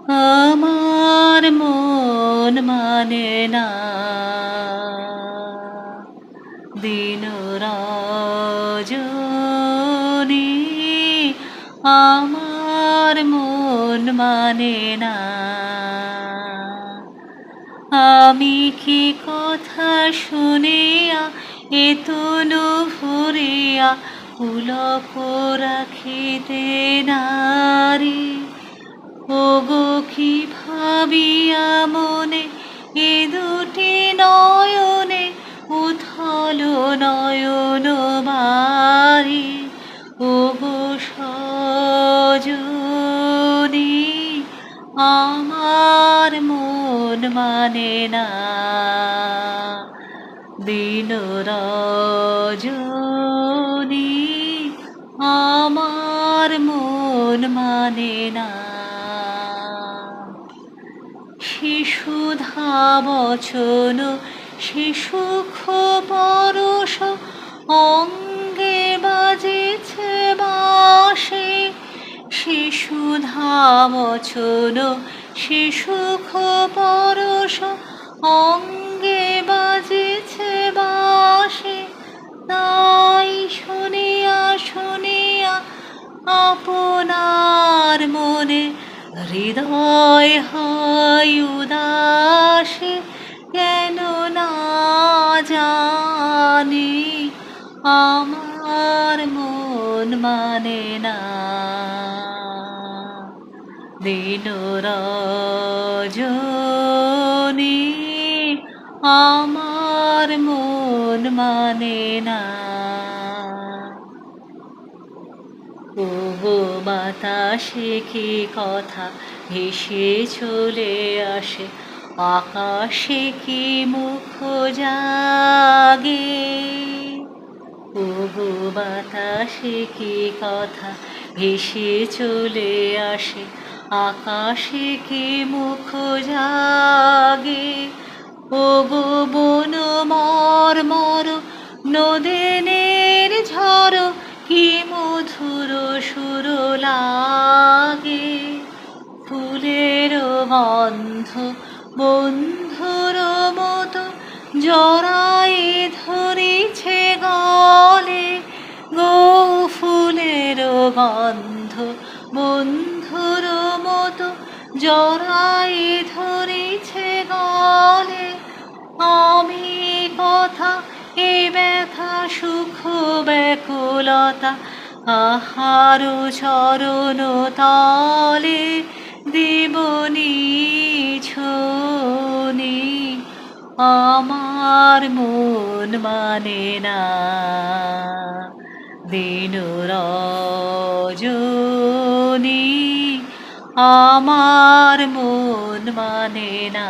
আমার মন মানে না দিন রজনী, আমার মন মানে না। আমি কি কথা শুনিয়া এ তনু ভরিয়া পুলক রাখিতে নারী, ওগো কি ভাবিয়া মনে এ দুটি নয়নে উথল নয়ন বারি, ওগো সজনী, আমার মন মানে না দিন রজনী, আমার মন মানে না। শিশুধা বচন শিশুখ পরশ অঙ্গে বাজেছে বাঁশি, শিশুধা বচন শিশুখ পরশ অঙ্গে বাজেছে বাঁশি, তাই শুনিয়া শুনিয়া আপনার মনে হৃদয় হয় উদাসী, কেন না জানি আমার মন মানে না দিন রজনী, আমার মন মানে না। ওগো বাতাসে কি কথা ভেসে চলে আসে, আকাশে কি মুখ জাগে, ওগো বাতাসে কি কথা ভেসে চলে আসে, আকাশে কি মুখ জাগে, ওগো বন মর্মর নদেনের ঝড় কি মধুর সুর লাগে, ফুলের গন্ধ বন্ধুর মতো জড়াই ধরিছে গলে, গো ফুলের গন্ধ বন্ধুর মতো জড়াই ধরিছে গলে, আমি কথা এ ব্যথা সুখ ব্যাকুলতা আহার চরণ তলে দেবনি ছনি, আমার মন মানে না দিন রজনী, আমার মন মানে না।